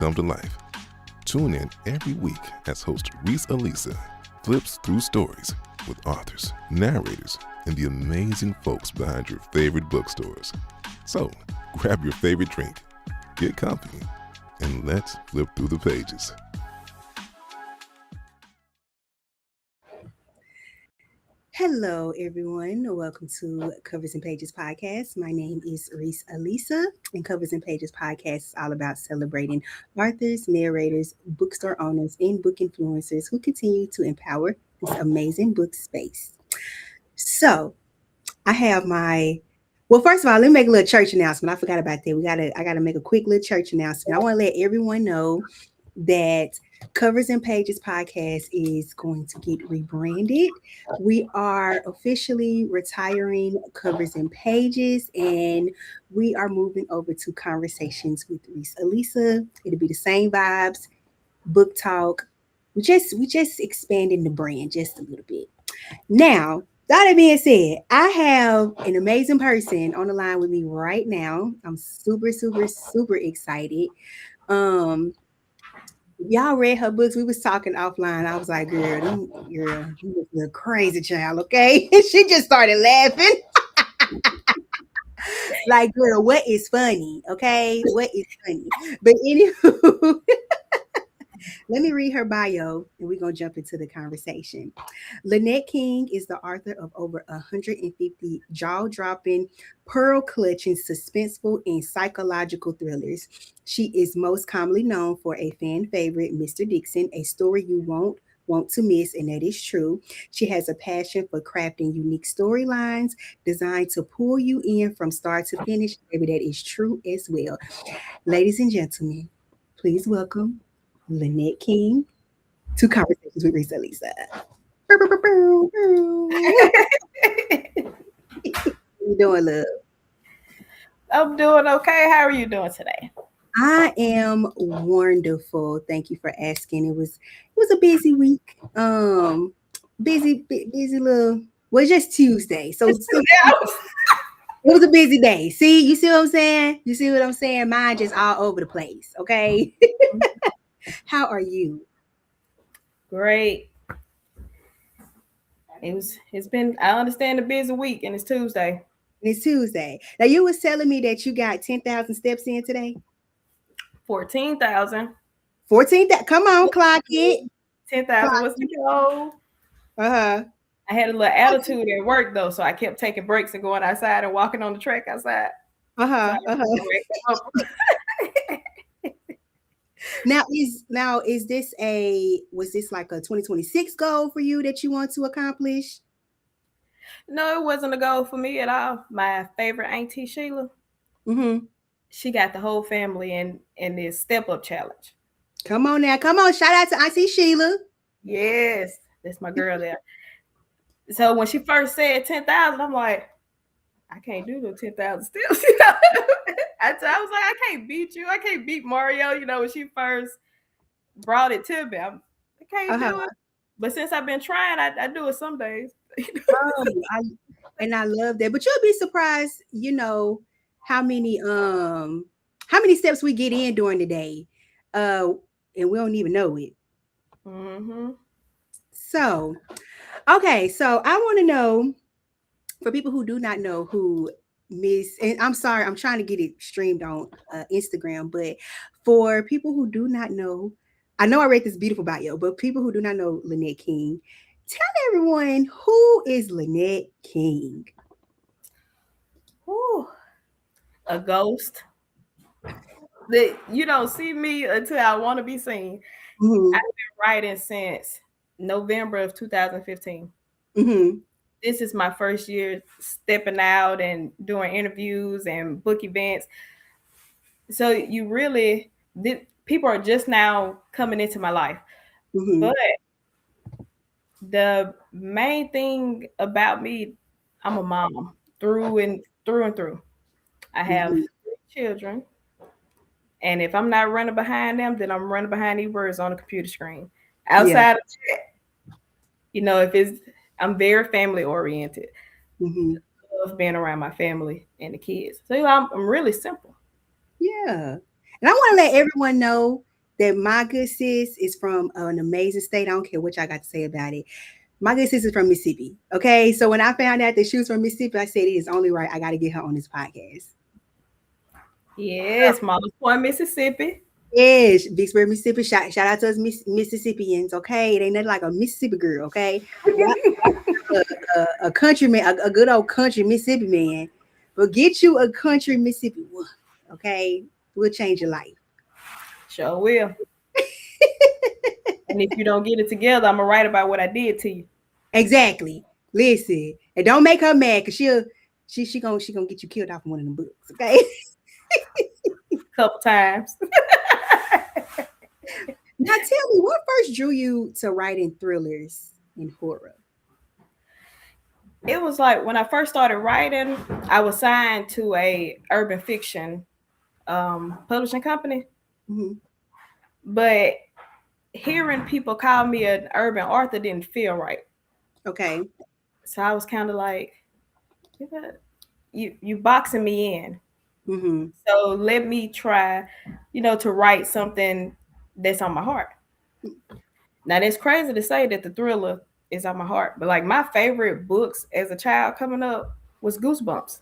come to life. Tune in every week as host Reese Elisa flips through stories with authors, narrators, and the amazing folks behind your favorite bookstores. So, grab your favorite drink, get comfy, and let's flip through the pages. Hello, everyone. Welcome to Covers and Pages Podcast. My name is Reese Elisa, and Covers and Pages Podcast is all about celebrating authors, narrators, bookstore owners, and book influencers who continue to empower this amazing book space. So, I have well, first of all, let me make a little church announcement. I forgot about that. I gotta make a quick little church announcement. I want to let everyone know that Covers and Pages podcast is going to get rebranded. We are officially retiring Covers and Pages, and we are moving over to Conversations with Reese Elisa. It'll be the same vibes, book talk. We just expanding the brand just a little bit. Now, that being said, I have an amazing person on the line with me right now. I'm super, super, super excited. Um, y'all read her books. We was talking offline. I was like, girl, you look a crazy child, okay? She just started laughing. Like, girl, what is funny? Okay, what is funny? But anywho, let me read her bio and we're going to jump into the conversation. Linette King is the author of over 150 jaw dropping, pearl clutching, suspenseful, and psychological thrillers. She is most commonly known for a fan favorite, Mr. Dixon, a story you won't want to miss, and that is true. She has a passion for crafting unique storylines designed to pull you in from start to finish. Maybe that is true as well. Ladies and gentlemen, please welcome Linette King to Conversations with Risa Lisa. How you doing, love? I'm doing okay. How are you doing today? I am wonderful. Thank you for asking. It was a busy week. Busy little. Well, just Tuesday, so it was a busy day. See, you see what I'm saying? You see what I'm saying? Mine just all over the place. Okay. How are you? Great. It's been, I understand, a busy week and it's Tuesday. It's Tuesday. Now you was telling me that you got 10,000 steps in today. 14,000. 14. Come on, clock it. 10,000 was the goal. Uh-huh. I had a little attitude at work though, so I kept taking breaks and going outside and walking on the track outside. Uh-huh. Now is this was this like a 2026 goal for you that you want to accomplish? No, it wasn't a goal for me at all. My favorite auntie Sheila, she got the whole family in this step up challenge. Come on now, come on! Shout out to Auntie Sheila. Yes, that's my girl there. So when she first said 10,000, I'm like, I can't do the 10,000 steps. I was like, I can't beat you. I can't beat Mario. When she first brought it to me, I can't do it. But since I've been trying, I do it some days. I love that. But you'll be surprised, how many steps we get in during the day, and we don't even know it. Mm-hmm. So, okay, so I want to know, for people who do not know who and I'm sorry, I'm trying to get it streamed on Instagram, but for people who do not know, I know I read this beautiful bio, but people who do not know Linette King, tell everyone, who is Linette King? Ooh, a ghost. That you don't see me until I want to be seen. Mm-hmm. I've been writing since November of 2015. Mm-hmm. This is my first year stepping out and doing interviews and book events. So people are just now coming into my life. Mm-hmm. But the main thing about me, I'm a mom through and through. I have 3 children. And if I'm not running behind them, then I'm running behind these words on the computer screen. Outside of that, I'm very family oriented. Mm-hmm. I love being around my family and the kids. So I'm really simple. Yeah. And I want to let everyone know that my good sis is from an amazing state. I don't care what y'all got to say about it. My good sis is from Mississippi. Okay. So when I found out that she was from Mississippi, I said it is only right. I got to get her on this podcast. Yes, Mama's Point, Mississippi. Yes, Vicksburg, Mississippi. Shout out to us Mississippians. Okay. It ain't nothing like a Mississippi girl. Okay. A countryman, a good old country Mississippi man. But get you a country Mississippi one. Okay. We'll change your life. Sure will. And if you don't get it together, I'm gonna write about what I did to you. Exactly. Listen, and don't make her mad because she gonna get you killed off in one of them books. Okay. Couple times. Now tell me, what first drew you to writing thrillers and horror? It was like when I first started writing, I was signed to a urban fiction publishing company. Mm-hmm. But hearing people call me an urban author didn't feel right. Okay. So I was kind of like, you boxing me in. Mm-hmm. So let me try, to write something that's on my heart. Now that's crazy to say that the thriller is on my heart, but like my favorite books as a child coming up was Goosebumps.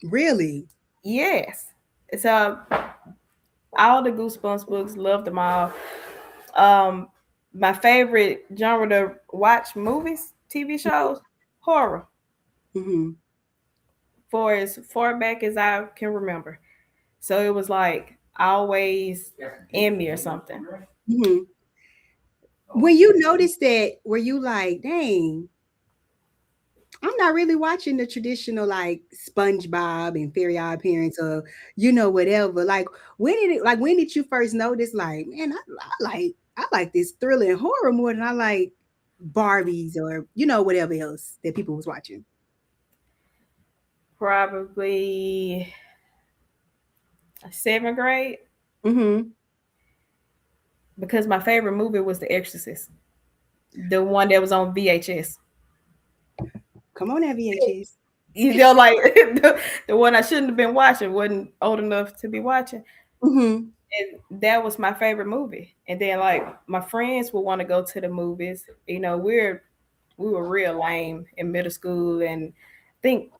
Really? Yes. So all the Goosebumps books, loved them all. My favorite genre to watch movies, TV shows, horror. Mm-hmm. For as far back as I can remember. So it was like always in me or something. Mm-hmm. When you noticed that, were you like, dang, I'm not really watching the traditional like SpongeBob and Fairy Odd Parents or whatever. Like when did you first notice like, man, I like this thriller and horror more than I like Barbies or whatever else that people was watching? Probably 7th grade. Mm-hmm. Because my favorite movie was The Exorcist, the one that was on VHS. Come on, that VHS. Like the one I shouldn't have been watching, wasn't old enough to be watching. Mm-hmm. And that was my favorite movie. And then like my friends would want to go to the movies. We were real lame in middle school, and I think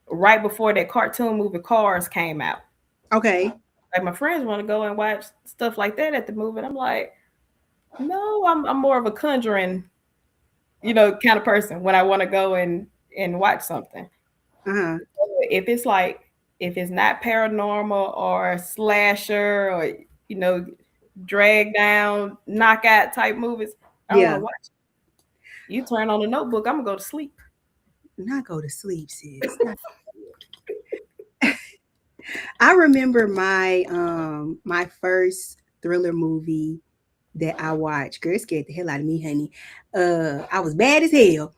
right before that cartoon movie Cars came out. Okay. Like my friends want to go and watch stuff like that at the movie. And I'm like, no, I'm more of a Conjuring, kind of person when I want to go and watch something. Uh-huh. If it's not paranormal or slasher or drag down, knockout type movies, I don't want to watch it. You turn on the Notebook, I'm gonna go to sleep. Not go to sleep, sis. I remember my first thriller movie that I watched. Girl, it scared the hell out of me, honey. I was bad as hell.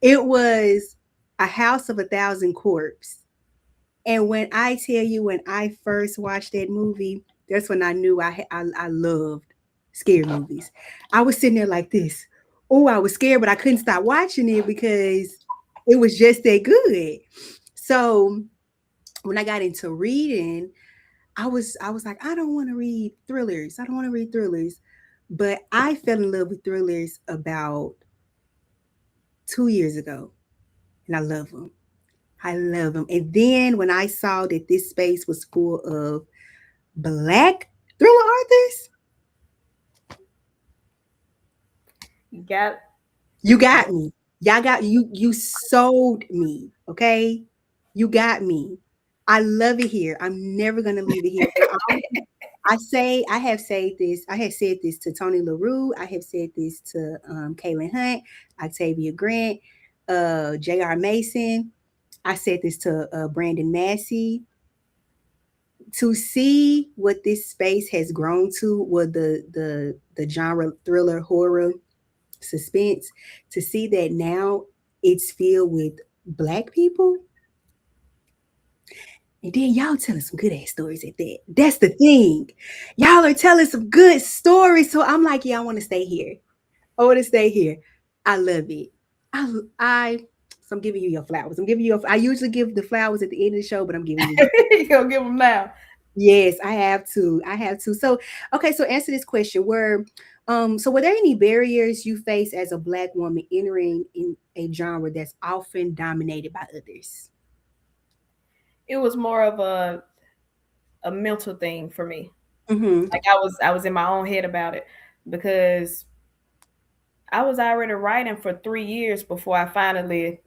It was A House of a Thousand Corpses. And when I tell you, when I first watched that movie, that's when I knew I loved scary movies. I was sitting there like this. Oh, I was scared, but I couldn't stop watching it because it was just that good. So when I got into reading, I was like, I don't want to read thrillers. I don't want to read thrillers. But I fell in love with thrillers about 2 years ago. And I love them. I love them. And then when I saw that this space was full of Black thriller authors, you got me. Y'all got you sold me. Okay. You got me. I love it here. I'm never gonna leave it here. I have said this to Tony LaRue. I have said this to Kaylin Hunt, Octavia Grant, J.R. Mason. I said this to Brandon Massey. To see what this space has grown to, what the genre thriller, horror, suspense, to see that now it's filled with Black people. And then y'all telling some good ass stories at that. That's the thing. Y'all are telling some good stories. So I'm like, yeah, I want to stay here. I want to stay here. I love it. So I'm giving you your flowers. I usually give the flowers at the end of the show, but I'm giving you. You're gonna give them now. Yes, I have to. I have to. So, okay, so answer this question. Were there any barriers you face as a Black woman entering in a genre that's often dominated by others? It was more of a mental thing for me. Mm-hmm. Like I was in my own head about it because I was already writing for 3 years before I finally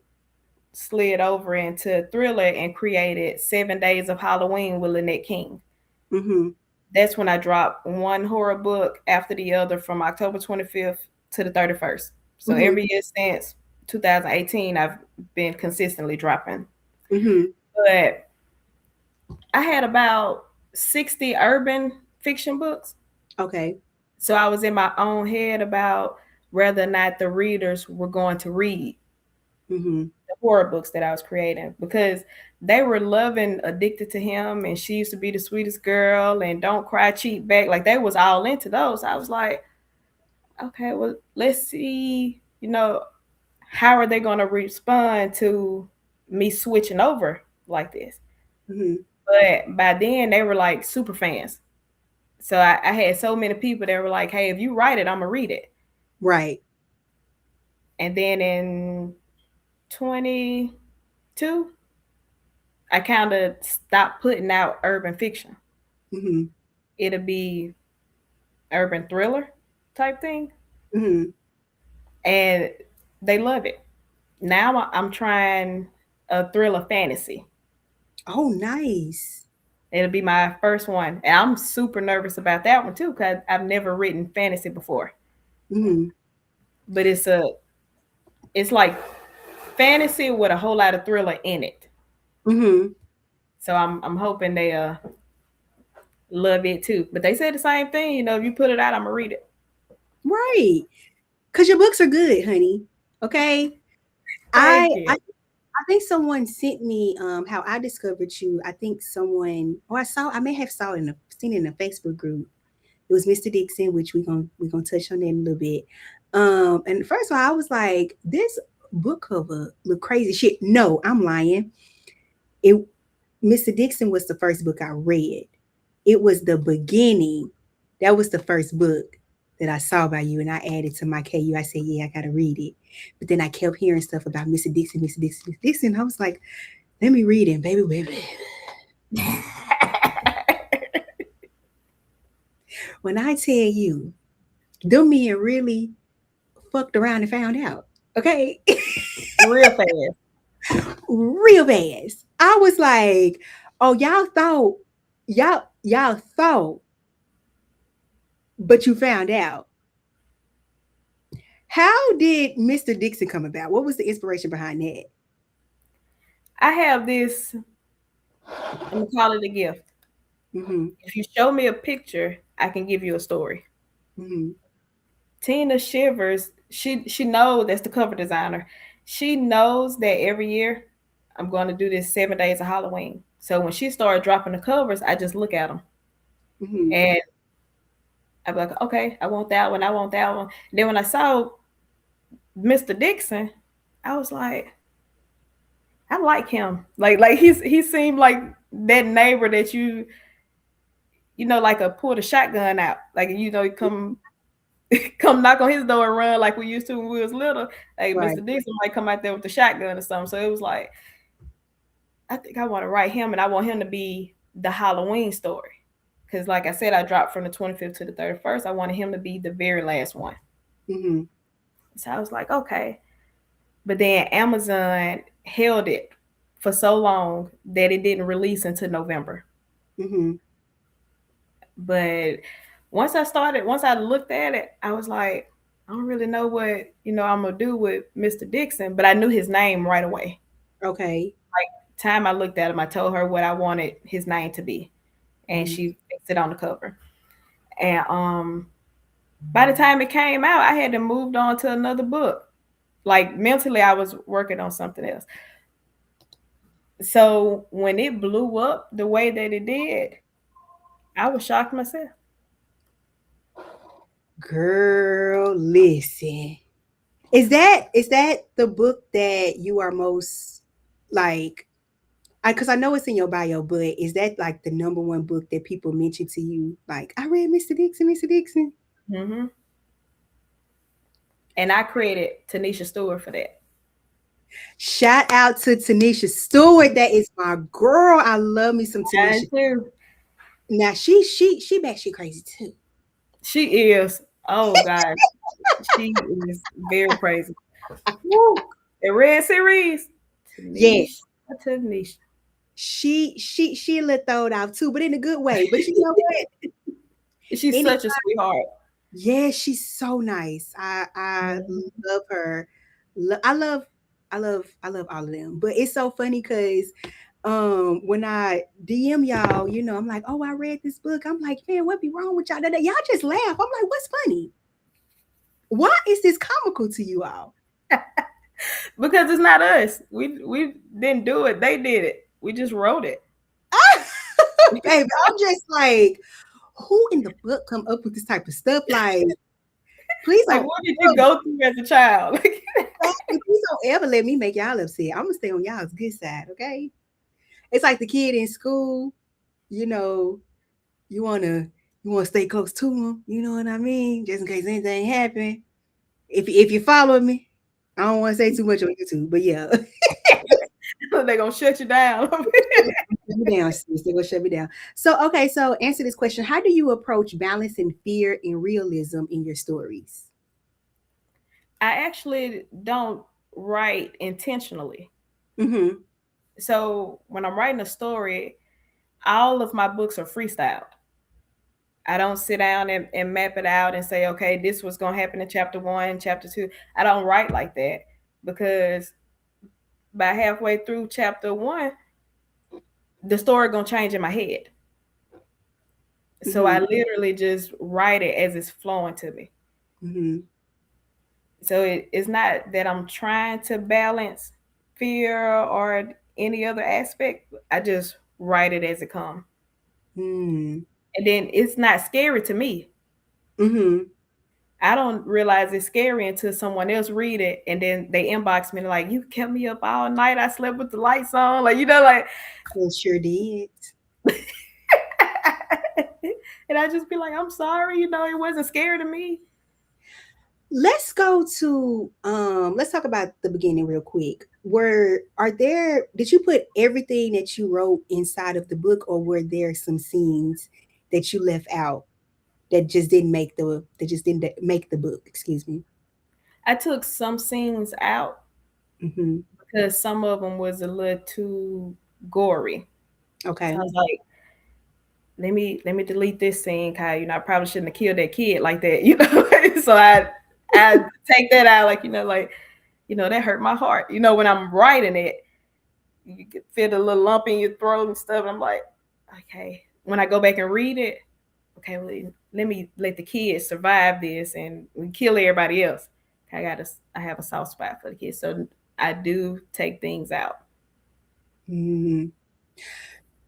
slid over into thriller and created 7 Days of Halloween with Linette King. Mm-hmm. That's when I dropped one horror book after the other from October 25th to the 31st. So Mm-hmm. every year since 2018, I've been consistently dropping. Mm-hmm. But I had about 60 urban fiction books. Okay. So I was in my own head about whether or not the readers were going to read Mm-hmm. the horror books that I was creating because they were loving Addicted to Him and She Used to Be the Sweetest Girl and Don't Cry Cheat Back. Like they was all into those. I was like, okay, well, let's see, how are they going to respond to me switching over like this? Mm-hmm. But by then they were like super fans. So I had so many people that were like, hey, if you write it, I'm going to read it. Right. And then in 22, I kind of stopped putting out urban fiction. Mm-hmm. It'll be urban thriller type thing. Mm-hmm. And they love it. Now I'm trying a thriller fantasy. Oh, nice. It'll be my first one. And I'm super nervous about that one too, because I've never written fantasy before. Mm-hmm. But it's like fantasy with a whole lot of thriller in it. Mm-hmm. So I'm hoping they love it too. But they said the same thing, if you put it out, I'm gonna read it. Right. Because your books are good, honey. Okay. I, Thank you. I I think someone sent me how I discovered you. I think someone or I may have seen it in a Facebook group. It was Mr. Dixon, which we're gonna touch on that in a little bit. And first of all, I was like, this book cover look crazy shit. No, I'm lying. It Mr. Dixon was the first book I read. It was the beginning. That was the first book that I saw by you, and I added to my KU. I said, yeah, I gotta read it. But then I kept hearing stuff about Mr. Dixon, Mr. Dixon, Mr. Dixon. I was like, let me read it, baby, baby. When I tell you, them men really fucked around and found out. Okay. Real fast. Real fast. I was like, oh, y'all thought, but you found out. How did Mr. Dixon come about? What was the inspiration behind that? I have this, I'm gonna call it a gift. Mm-hmm. If you show me a picture, I can give you a story. Mm-hmm. Tina Shivers, she knows, that's the cover designer. She knows that every year I'm going to do this 7 days of Halloween. So when she started dropping the covers, I just look at them Mm-hmm. and I'm like, okay, I want that one. I want that one. And then when I saw Mr. Dixon, I was like, I like him. Like he seemed like that neighbor that like a pull the shotgun out. Like you come knock on his door and run like we used to when we was little. Like Right. Mr. Dixon might come out there with the shotgun or something. So it was like, I think I want to write him and I want him to be the Halloween story. Because like I said, I dropped from the 25th to the 31st. I wanted him to be the very last one. Mm-hmm. So I was like, okay. But then Amazon held it for so long that it didn't release until November. Mm-hmm. But once I looked at it, I was like, I don't really know what, I'm gonna do with Mr. Dixon, but I knew his name right away. Okay. Like time I looked at him, I told her what I wanted his name to be. And Mm-hmm. she fixed it on the cover. And by the time it came out, I had to move on to another book. Like mentally, I was working on something else. So when it blew up the way that it did, I was shocked myself. Girl, listen. Is that the book that you are most like Because I know it's in your bio, but is that like the number one book that people mention to you? Like, I read Mr. Dixon, Mr. Dixon. Mm-hmm. And I created Tanisha Stewart for that. Shout out to Tanisha Stewart. That is my girl. I love me some And Tanisha. too. Now she batshit crazy too. She is. Oh God, she is very crazy. Woo. The Red Series. Yes. Tanisha. She a little throwed out too, but in a good way. But you know what? She's such a sweetheart. Yeah, she's so nice. I love her. I love all of them. But it's so funny because when I DM y'all, I'm like, oh, I read this book. I'm like, man, what be wrong with y'all? Y'all just laugh. I'm like, what's funny? Why is this comical to you all? Because it's not us. We didn't do it. They did it. We just wrote it. Baby, I'm just like, who in the book come up with this type of stuff? Like, please like, what did you go through as a child? Please don't ever let me make y'all upset. I'm gonna stay on y'all's good side, okay? It's like the kid in school, you wanna stay close to him, you know what I mean? Just in case anything happen. If you follow me, I don't want to say too much on YouTube, but yeah. They're gonna shut you down. Shut me down, sis. They're gonna shut me down. So okay, so answer this question. How do you approach balancing fear and realism in your stories? I actually don't write intentionally. Mm-hmm. So when I'm writing a story, all of my books are freestyled. I don't sit down and map it out and say, okay, this was going to happen in chapter 1, chapter 2. I don't write like that because by halfway through chapter 1, the story going to change in my head. So I literally just write it as it's flowing to me. Mm-hmm. So it's not that I'm trying to balance fear or any other aspect. I just write it as it comes. Mm. And then it's not scary to me. Mm-hmm. I don't realize it's scary until someone else read it and then they inbox me like, you kept me up all night. I slept with the lights on. Like, like. I sure did. And I just be like, I'm sorry, it wasn't scary to me. Let's go to let's talk about the beginning real quick. Did you put everything that you wrote inside of the book, or were there some scenes that you left out that just didn't make the book, excuse me? I took some scenes out because some of them was a little too gory. Okay. So I was like, let me delete this scene, Kyle. I probably shouldn't have killed that kid like that, so I take that out, that hurt my heart. When I'm writing it, you can feel the little lump in your throat and stuff. And I'm like, okay. When I go back and read it, okay, well, let me let the kids survive this and we kill everybody else. I have a soft spot for the kids, so I do take things out. Mm-hmm.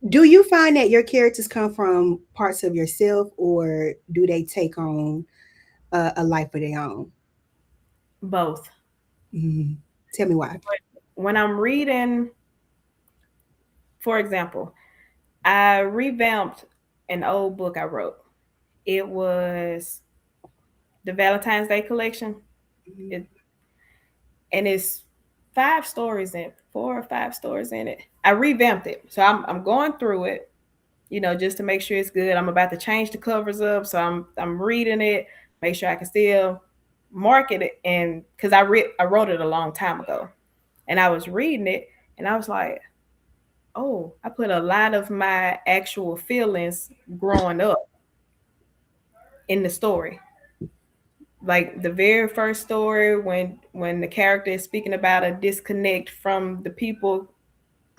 Do you find that your characters come from parts of yourself, or do they take on a life of their own? Both. Mm-hmm. Tell me why. When I'm reading, for example, I revamped an old book I wrote. It was the Valentine's Day collection. And it's 4 or 5 stories in it. I revamped it. So I'm going through it, just to make sure it's good. I'm about to change the covers up. So I'm reading it, make sure I can still market it. And because I wrote it a long time ago. And I was reading it and I was like, oh, I put a lot of my actual feelings growing up in the story. Like the very first story, when the character is speaking about a disconnect from the people,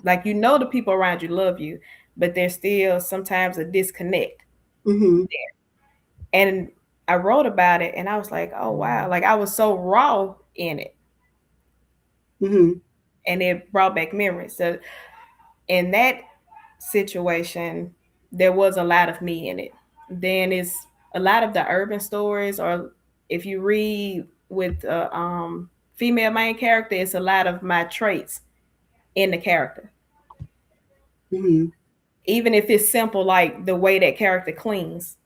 like the people around you love you, but there's still sometimes a disconnect there. And I wrote about it and I was like, oh wow, like I was so raw in it. And it brought back memories. So in that situation, there was a lot of me in it. Then it's a lot of the urban stories, or if you read with female main character, it's a lot of my traits in the character. Mm-hmm. Even if it's simple, like the way that character cleans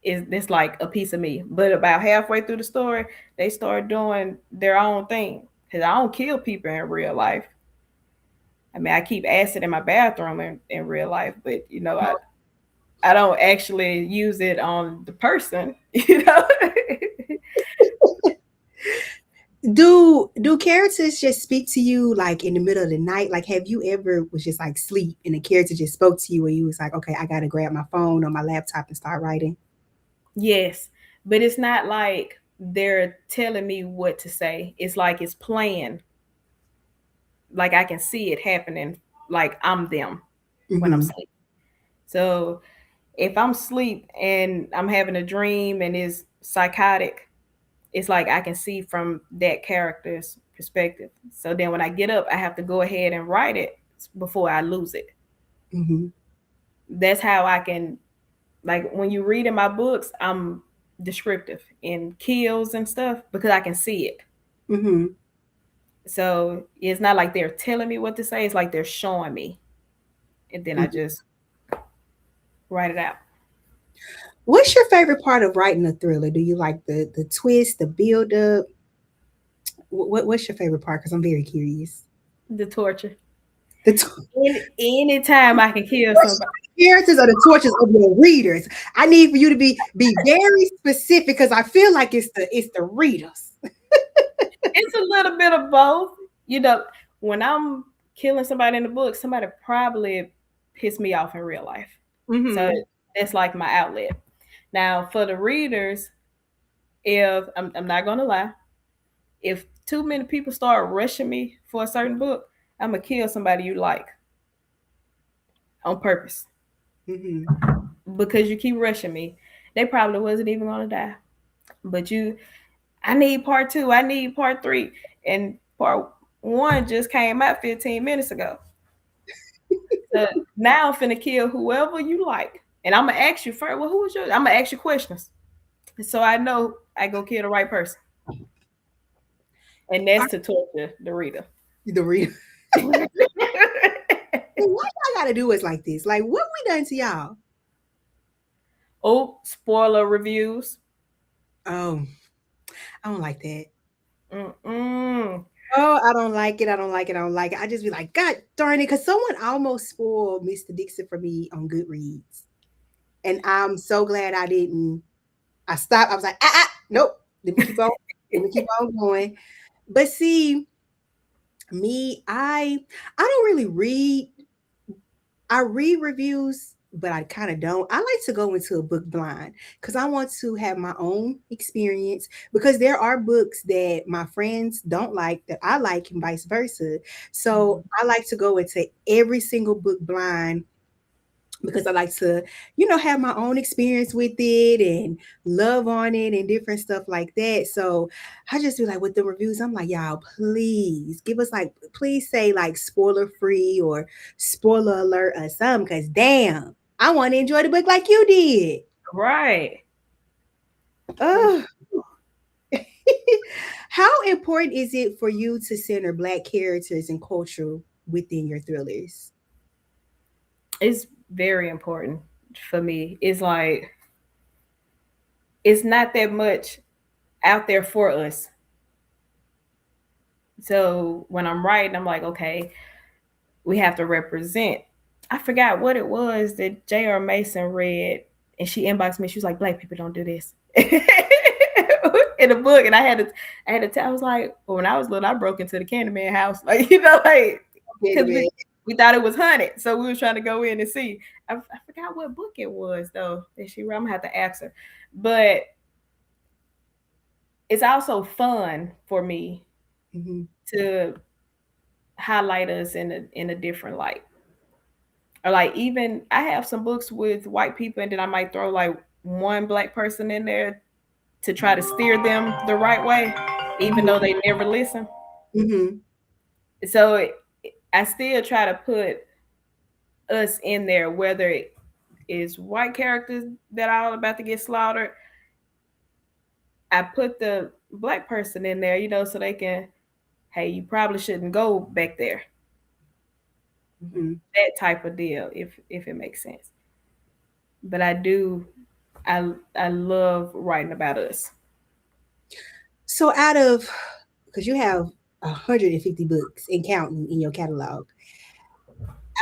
is it's like a piece of me. But about halfway through the story, they start doing their own thing. Cause I don't kill people in real life. I mean, I keep acid in my bathroom in real life, but I don't actually use it on the person, you know. Do characters just speak to you like in the middle of the night? Like, have you ever was just like sleep and a character just spoke to you and you was like, okay, I gotta grab my phone or my laptop and start writing? Yes, but it's not like they're telling me what to say. It's like it's playing. Like I can see it happening. Like I'm them when I'm Mm-hmm. asleep. So if I'm asleep and I'm having a dream and it's psychotic, it's like I can see from that character's perspective. So then when I get up, I have to go ahead and write it before I lose it. Mm-hmm. That's how I can, like when you read in my books, I'm descriptive in kills and stuff because I can see it. Mm-hmm. So it's not like they're telling me what to say, it's like they're showing me. And then I Mm-hmm. just write it out. What's your favorite part of writing a thriller? Do you like the twist, the build up? What's your favorite part? Because I'm very curious. The torture. The t- Anytime I can kill somebody. Characters or the tortures of your readers. I need for you to be very specific because I feel like it's the readers. It's a little bit of both. You know, when I'm killing somebody in the book, somebody probably pissed me off in real life. So Mm-hmm. that's like my outlet. Now, for the readers, if I'm not gonna lie, if too many people start rushing me for a certain book, I'm gonna kill somebody you like on purpose Mm-hmm. because you keep rushing me. They probably wasn't even gonna die, but I need part two, I need part three, and part one just came out 15 minutes ago. So now I'm finna kill whoever you like. And I'm gonna ask you first, well, who was yours? I'm gonna ask you questions. So I know I go kill the right person. And that's to torture the reader. The reader. What y'all gotta do is like this? Like, what we done to y'all? Oh, spoiler reviews. Oh, I don't like that. Mm-mm. Oh, I don't like it. I don't like it. I don't like it. I just be like, God darn it, because someone almost spoiled Mr. Dixon for me on Goodreads. And I'm so glad I didn't. I stopped. I was like, nope. Let me keep on. Let me keep on going. But see, me, I don't really read. I read reviews, but I kind of don't. I like to go into a book blind because I want to have my own experience. Because there are books that my friends don't like that I like, and vice versa. So I like to go into every single book blind because I like to, have my own experience with it and love on it and different stuff like that. So I just be like with the reviews, I'm like, y'all, please give us like, please say like spoiler free or spoiler alert or something. Cause damn, I want to enjoy the book like you did. Right. Oh. How important is it for you to center Black characters and culture within your thrillers? It's very important for me. It's like it's not that much out there for us. So when I'm writing, I'm like, okay, we have to represent. I forgot what it was that J.R. Mason read, and she inboxed me. She was like, "Black people don't do this." In a book, and I had to tell. I was like, well, when I was little, I broke into the Candyman house, like like because we thought it was haunted, so we was trying to go in and see. I forgot what book it was though that she read. I'm gonna have to ask her, but it's also fun for me Mm-hmm. to highlight us in a different light. Or like even I have some books with white people, and then I might throw like one Black person in there to try to steer them the right way, even though they never listen. Mm-hmm. So I still try to put us in there, whether it is white characters that are all about to get slaughtered. I put the Black person in there, so they can, hey, you probably shouldn't go back there. that type of deal, if it makes sense. But I love writing about us. So out of, because you have 150 books and counting in your catalog,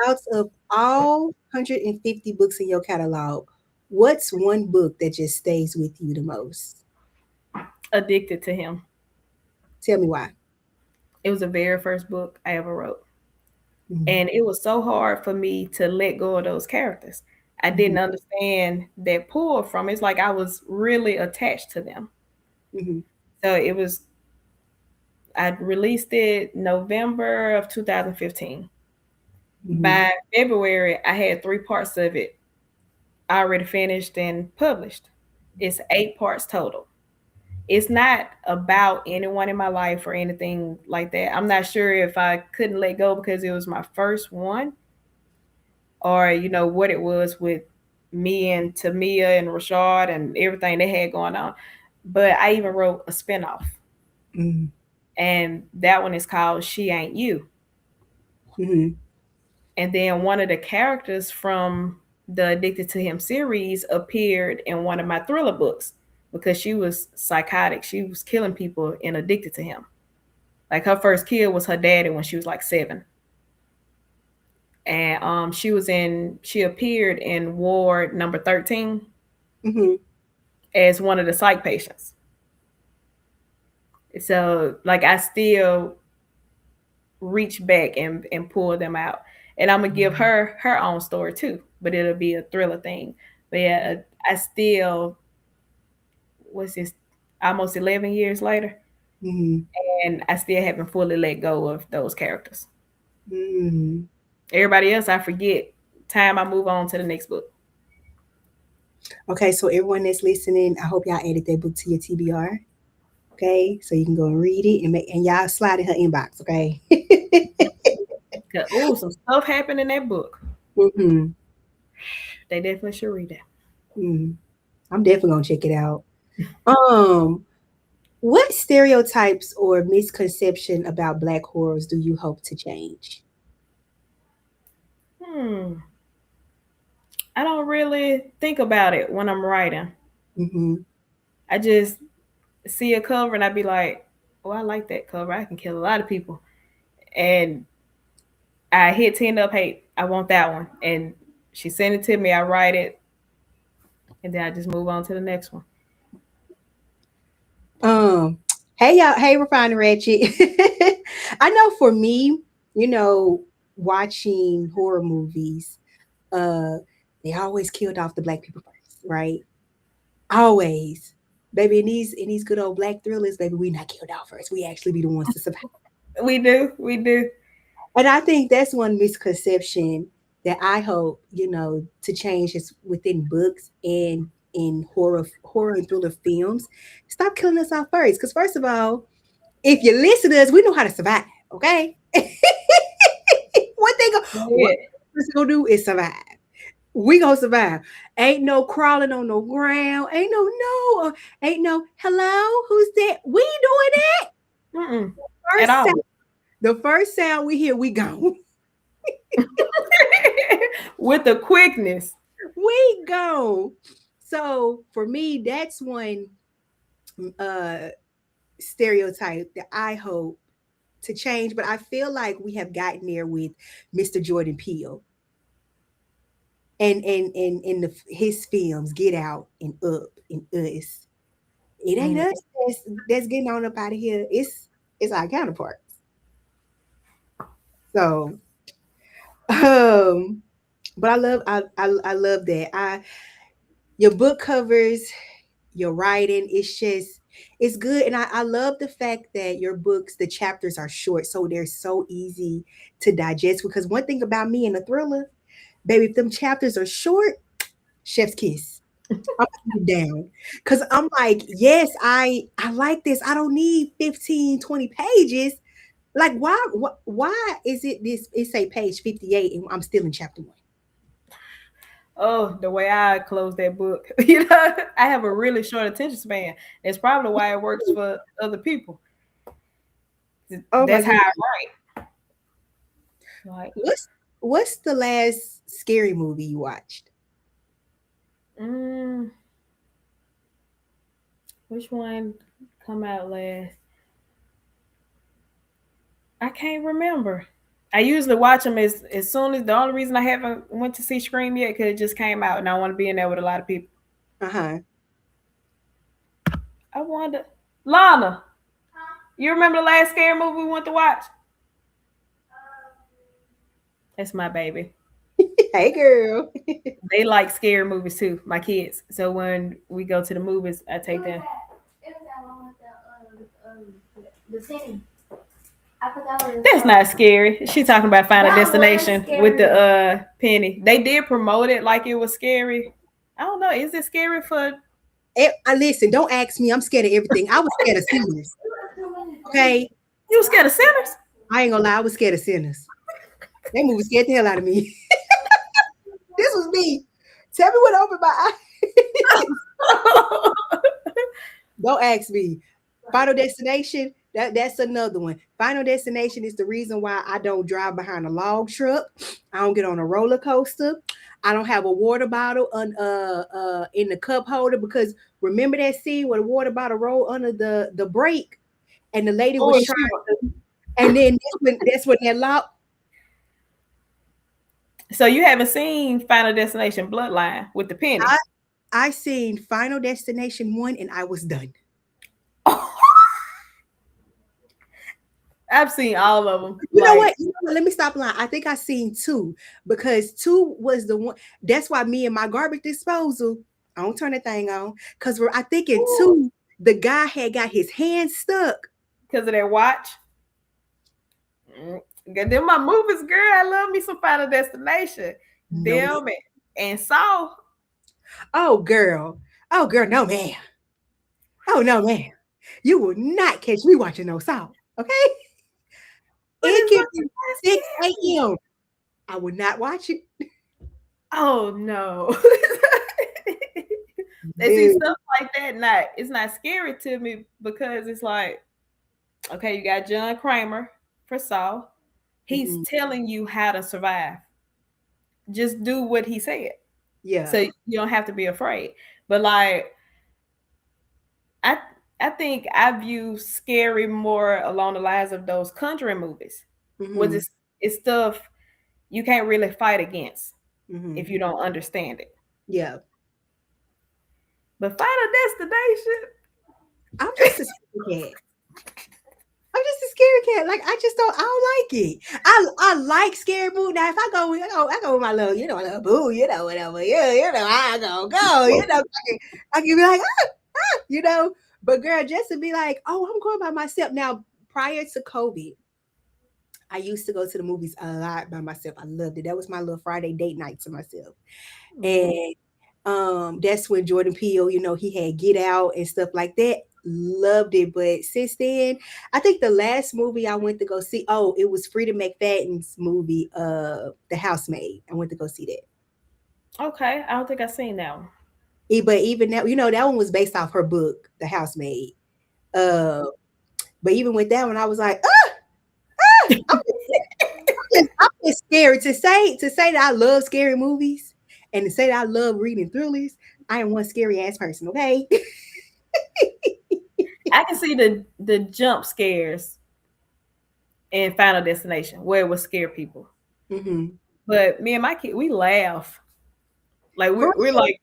out of all 150 books in your catalog, what's one book that just stays with you the most? Addicted to Him. Tell me why. It was the very first book I ever wrote. Mm-hmm. And it was so hard for me to let go of those characters. I Mm-hmm. didn't understand that pull from it. It's like I was really attached to them. Mm-hmm. So it was, I released it November of 2015. Mm-hmm. By February, I had 3 parts of it already finished and published. It's 8 parts total. It's not about anyone in my life or anything like that. I'm not sure if I couldn't let go because it was my first one, or what it was with me and Tamia and Rashad and everything they had going on. But I even wrote a spinoff, Mm-hmm. and that one is called She Ain't You. Mm-hmm. And then one of the characters from the Addicted to Him series appeared in one of my thriller books because she was psychotic. She was killing people and addicted to him. Like her first kill was her daddy when she was like 7. And she appeared in ward number 13 Mm-hmm. as one of the psych patients. So like I still reach back and pull them out. And I'm gonna give her own story too, but it'll be a thriller thing. But yeah, I still, what's this, almost 11 years later, Mm-hmm. and I still haven't fully let go of those characters. Mm-hmm. Everybody else, I forget. Time I move on to the next book. Okay, so everyone that's listening, I hope y'all added that book to your TBR. Okay, so you can go and read it and y'all slide in her inbox. Okay. Oh, some stuff happened in that book. Mm-hmm. They definitely should read that. Mm-hmm. I'm definitely gonna check it out. Um, what stereotypes or misconception about Black horrors do you hope to change? Hmm. I don't really think about it when I'm writing. Mm-hmm. I just see a cover and I'd be like, "Oh, I like that cover. I can kill a lot of people." And I hit 10 up, hey, I want that one. And she sent it to me. I write it, and then I just move on to the next one. Um, hey y'all, hey Refined Ratchet. I know for me, you know, watching horror movies, uh, they always killed off the black people first, right? Always. Baby, in these good old black thrillers, baby, we not killed off first. We actually be the ones to survive. We do, we do. And I think that's one misconception that I hope, to change is within books and in horror and thriller films. Stop killing us off first. Because first of all, if you listen to us, we know how to survive. Okay. One thing we're gonna do is survive. We gonna survive. Ain't no crawling on no ground. Ain't no hello. Who's that? We doing that. Mm-mm. At First all. sound, the first sound we hear, we gone. With the quickness. We go. So for me, that's one uh stereotype that I hope to change, but I feel like we have gotten there with Mr. Jordan Peele and in his films, Get Out and Up and Us. It ain't Mm. us that's getting on up out of here. It's our counterparts. So um but I love that. Your book covers, your writing, it's good. And I love the fact that your books, the chapters are short, so they're so easy to digest. Because one thing about me in a thriller, baby, if them chapters are short, chef's kiss. I'm down. Cause I'm like, yes, I like this. I don't need 15, 20 pages. Like, why is it this? It say page 58 and I'm still in chapter 1. Oh, the way I close that book. I have a really short attention span. That's probably why it works for other people. Oh my That's how goodness. I write. Like, What's What's the last scary movie you watched? Mm, which one come out last? I can't remember. I usually watch them as soon as the only reason I haven't went to see Scream yet because it just came out and I want to be in there with a lot of people. Uh-huh. I wonder, Lana, you remember the last scary movie we went to watch? That's my baby. Hey, girl. They like scary movies too, my kids. So when we go to the movies, I take them. That's not scary. She talking about Final Destination with the penny. They did promote it like it was scary. I don't know. Is it scary for? I listen, don't ask me. I'm scared of everything. I was scared of sinners. Okay. You scared of sinners? I ain't gonna lie, I was scared of sinners. That movie scared the hell out of me. This was me. Tell me what opened my eye. Don't ask me. Final Destination, that's another one. Final Destination is the reason why I don't drive behind a log truck. I don't get on a roller coaster. I don't have a water bottle in the cup holder because remember that scene where the water bottle rolled under the brake and the lady was trying to, and then that's when that lock. So you haven't seen Final Destination Bloodline with the penny? I seen Final Destination 1 and I was done. I've seen all of them. You know what? Let me stop lying. I think I seen 2 because 2 was the one. That's why me and my garbage disposal, I don't turn the thing on. Because I think in 2, the guy had got his hand stuck. Because of that watch? Them my movies, girl. I love me some Final Destination. Them and Saw. Oh, girl. Oh, girl. No, man. Oh, no, man. You will not catch me watching no Saw. Okay? It can be 6 a.m. I would not watch it. Oh no. They see stuff like that. It's not scary to me because it's like, okay, you got John Kramer for Saw. He's telling you how to survive. Just do what he said. Yeah. So you don't have to be afraid. But like I think I view scary more along the lines of those Conjuring movies. Was it's stuff you can't really fight against if you don't understand it. Yeah. But Final Destination, I'm just a scared cat. I'm just a scary cat. Like I don't like it. I like scary movies. Now if I go with my little, my little boo, whatever. Yeah, I go. I can be like, But girl, just to be like, oh, I'm going by myself. Now, prior to COVID, I used to go to the movies a lot by myself. I loved it. That was my little Friday date night to myself. And that's when Jordan Peele, he had Get Out and stuff like that. Loved it. But since then, I think the last movie I went to go see, it was Frida McFadden's movie, The Housemaid. I went to go see that. Okay. I don't think I've seen that one. But even that, that one was based off her book, The Housemaid. But even with that one, I was like, I'm just scared to say that I love scary movies and to say that I love reading thrillers. I am one scary ass person, okay? I can see the jump scares in Final Destination where it would scare people. But me and my kid, we laugh. Like we're like,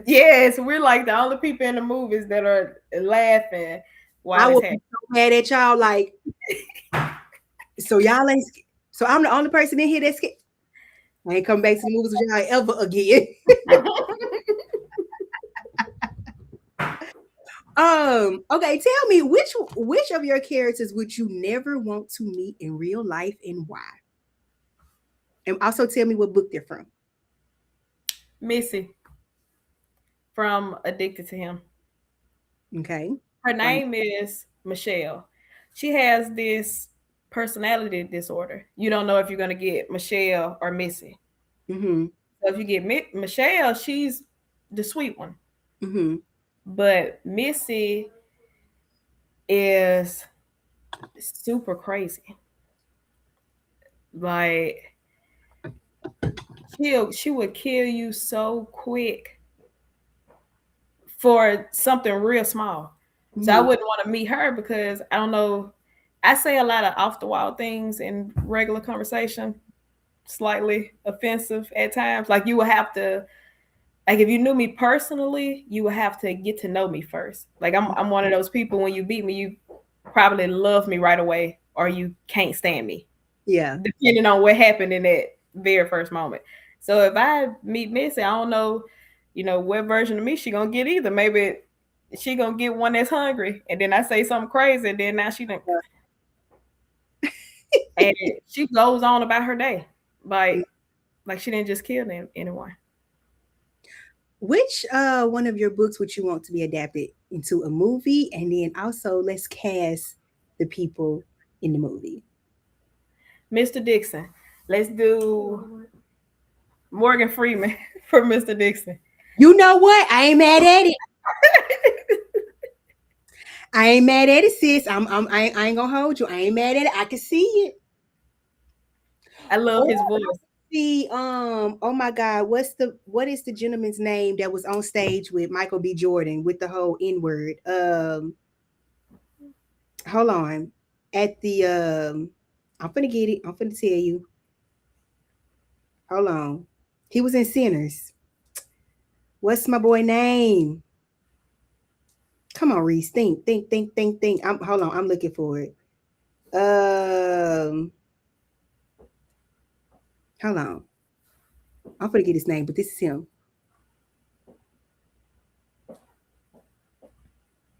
yes, we're like the only people in the movies that are laughing while I it's would happening. be so mad at y'all, like, so y'all ain't. So I'm the only person in here that's scared. I ain't come back to the movies with y'all ever again. Okay, tell me which of your characters would you never want to meet in real life and why? And also tell me what book they're from. Missy from Addicted to Him. Okay. Her name is Michelle. She has this personality disorder. You don't know if you're gonna get Michelle or Missy. So if you get Michelle, she's the sweet one. But Missy is super crazy. Like she would kill you so quick for something real small. So I wouldn't want to meet her because I don't know. I say a lot of off the wall things in regular conversation, slightly offensive at times. Like you would have to, like if you knew me personally, you would have to get to know me first. Like I'm one of those people when you meet me, you probably love me right away or you can't stand me. Yeah. Depending on what happened in that very first moment. So if I meet Missy, I don't know, what version of me she gonna get either. Maybe she gonna get one that's hungry, and then I say something crazy, and then now she done, and she goes on about her day, like she didn't just kill anyone. Which one of your books would you want to be adapted into a movie? And then also let's cast the people in the movie. Mr. Dixon. Let's do Morgan Freeman for Mr. Dixon. You know what? I ain't mad at it. I ain't mad at it, sis. I ain't gonna hold you. I ain't mad at it. I can see it. I love his voice. See, oh my God, what is the gentleman's name that was on stage with Michael B. Jordan with the whole N-word? Hold on. At the I'm finna get it. I'm finna tell you. Hold on. He was in Sinners. What's my boy name? Come on, Reese. Think. Hold on. I'm looking for it. Hold on. I'm gonna get his name, but this is him.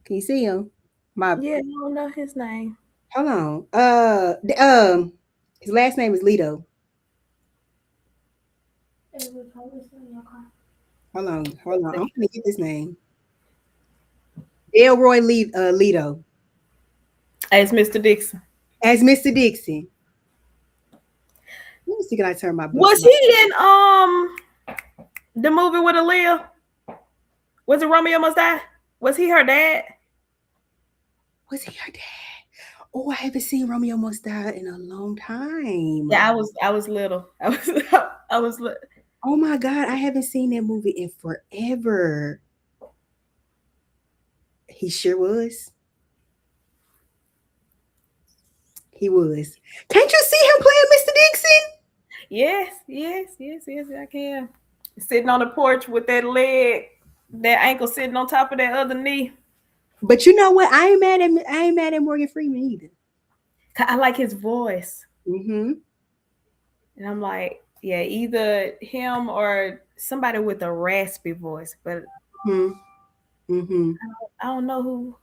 Can you see him? Yeah, I don't know his name. Hold on. His last name is Leto. Hold on. I'm gonna get this name. Delroy Leto. As Mr. Dixon. As Mr. Dixon. Let me see, can I turn my book? Was he in the movie with Aaliyah? Was it Romeo Must Die? Was he her dad? Was he her dad? Oh, I haven't seen Romeo Must Die in a long time. Yeah, I was little. I was little. Oh my God, I haven't seen that movie in forever. He sure was. He was. Can't you see him playing Mr. Dixon? Yes, I can. Sitting on the porch with that leg, that ankle sitting on top of that other knee. But you know what? I ain't mad at Morgan Freeman either. I like his voice. Mm-hmm. And I'm like, yeah, either him or somebody with a raspy voice. But Mm-hmm. I don't know who.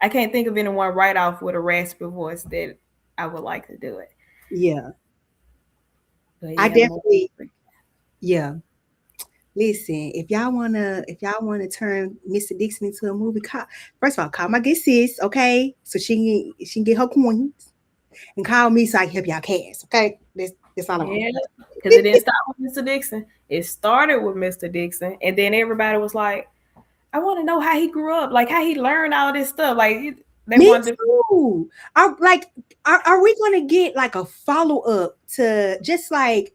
I can't think of anyone right off with a raspy voice that I would like to do it. Yeah. But I definitely. Yeah. Listen, if y'all wanna turn Mr. Dixon into a movie, first of all, call my good sis, okay? So she can get her coins, and call me so I can help y'all cast, okay? That's all I want. Yeah, because it didn't start with Mr. Dixon. It started with Mr. Dixon, and then everybody was like, "I want to know how he grew up, like how he learned all this stuff." Like they wanted to. Are we gonna get like a follow up to just like,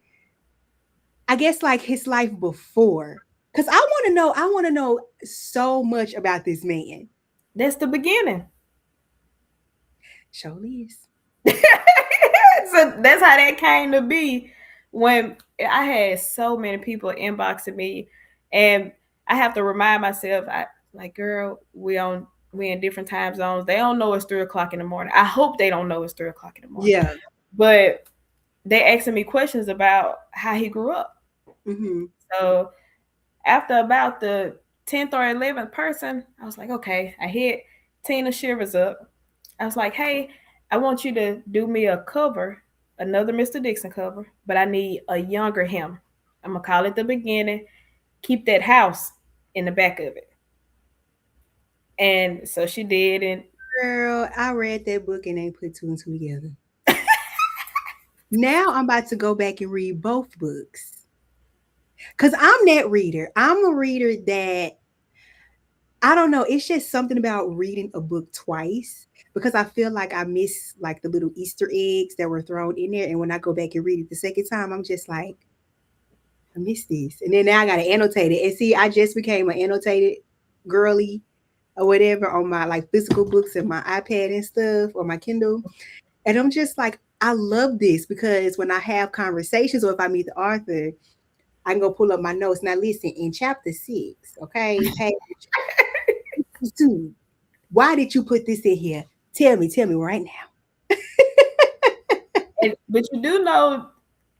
I guess, like his life before? Because I want to know so much about this man. That's the beginning. Surely is. So that's how that came to be. When I had so many people inboxing me, and I have to remind myself, girl, we in different time zones. They don't know it's 3:00 in the morning. I hope they don't know it's 3:00 in the morning. Yeah. But they asking me questions about how he grew up. Mm-hmm. So after about the 10th or 11th person, I was like, okay, I hit Tina Shivers up. I was like, hey, I want you to do me a cover, another Mr. Dixon cover, but I need a younger him. I'm going to call it The Beginning. Keep that house in the back of it. And so she did. And girl, I read that book and ain't put two and two together. Now I'm about to go back and read both books. Because I'm that reader. I'm a reader that, I don't know, it's just something about reading a book twice, because I feel like I miss like the little Easter eggs that were thrown in there. And when I go back and read it the second time, I'm just like, I missed this. And then now I gotta annotate it. And see, I just became an annotated girly or whatever on my like physical books and my iPad and stuff or my Kindle. And I'm just like, I love this because when I have conversations or if I meet the author, I can go pull up my notes. Now listen, in chapter 6, okay, page 2, why did you put this in here? Tell me right now. But you do know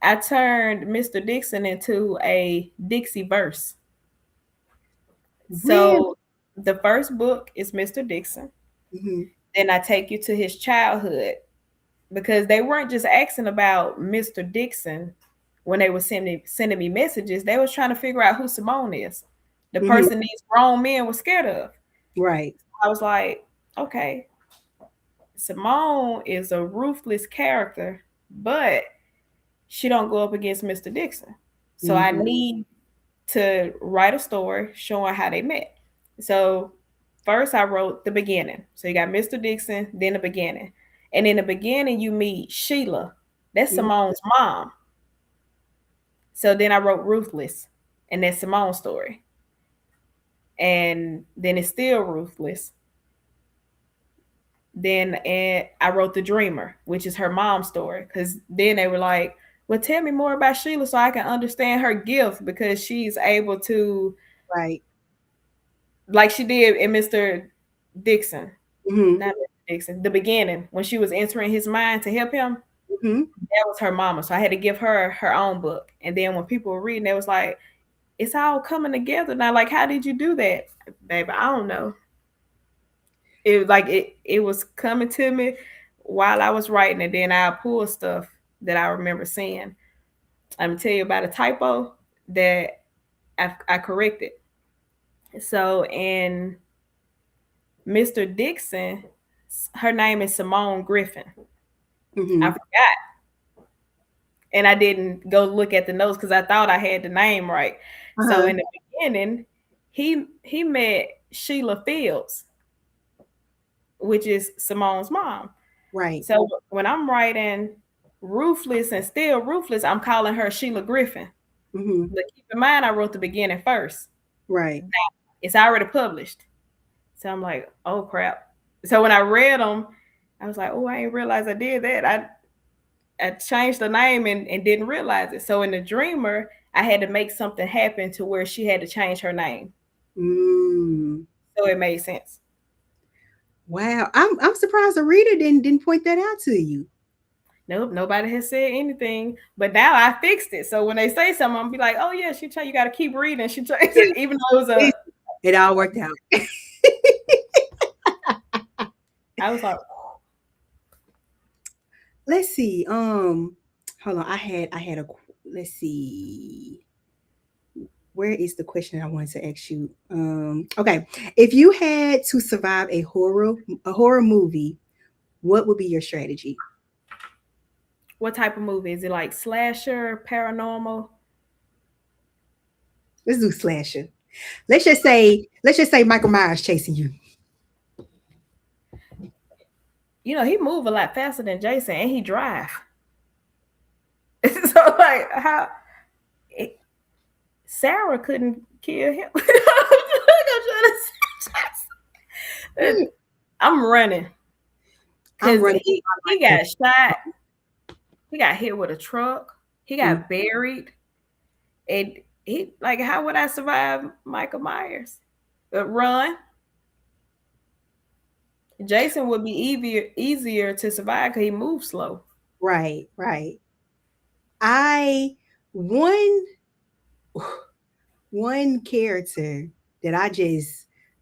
I turned Mr. Dixon into a Dixie verse. Really? So the first book is Mr. Dixon. Mm-hmm. Then I take you to his childhood because they weren't just asking about Mr. Dixon when they were sending me messages. They was trying to figure out who Simone is, the person these grown men were scared of. Right. I was like, okay, Simone is a ruthless character, but she don't go up against Mr. Dixon. So I need to write a story showing how they met. So first I wrote the beginning. So you got Mr. Dixon, then the beginning. And in the beginning you meet Sheila. That's Simone's mom. So then I wrote Ruthless, and that's Simone's story. And then it's still Ruthless. Then I wrote The Dreamer, which is her mom's story. Because then they were like, well, tell me more about Sheila so I can understand her gift because she's able to, right, like she did in Mr. Dixon, not Mr. Dixon, the beginning, when she was entering his mind to help him. That was her mama. So I had to give her her own book. And then when people were reading, they was like, it's all coming together now. Like, how did you do that? Baby, I don't know. It was like it was coming to me while I was writing, and then I pull stuff that I remember seeing. I'm gonna tell you about a typo that I corrected. So in Mr. Dixon, her name is Simone Griffin. I forgot. And I didn't go look at the notes because I thought I had the name right. So in the beginning, he met Sheila Fields, which is Simone's mom. Right. So when I'm writing Ruthless and Still Ruthless, I'm calling her Sheila Griffin. But keep in mind, I wrote the beginning first. Right. Now, it's already published. So I'm like, oh, crap. So when I read them, I was like, oh, I didn't realize I did that. I changed the name and didn't realize it. So in The Dreamer, I had to make something happen to where she had to change her name. So it made sense. Wow. I'm surprised the reader didn't point that out to you. Nope, nobody has said anything. But now I fixed it. So when they say something, I'm be like, oh yeah, she you gotta keep reading. She changed it, even though it was it all worked out. I was like, let's see. Hold on. I had a let's see. Where is the question I wanted to ask you? Okay. If you had to survive a horror movie, what would be your strategy? What type of movie? Is it like slasher, paranormal? Let's do slasher. Let's just say Michael Myers chasing you. You know, he move a lot faster than Jason, and he drive. So like how Sarah couldn't kill him. I'm running. He got shot. He got hit with a truck. He got buried. And he like, how would I survive Michael Myers? Run. Jason would be easier to survive because he moves slow. Right. One character that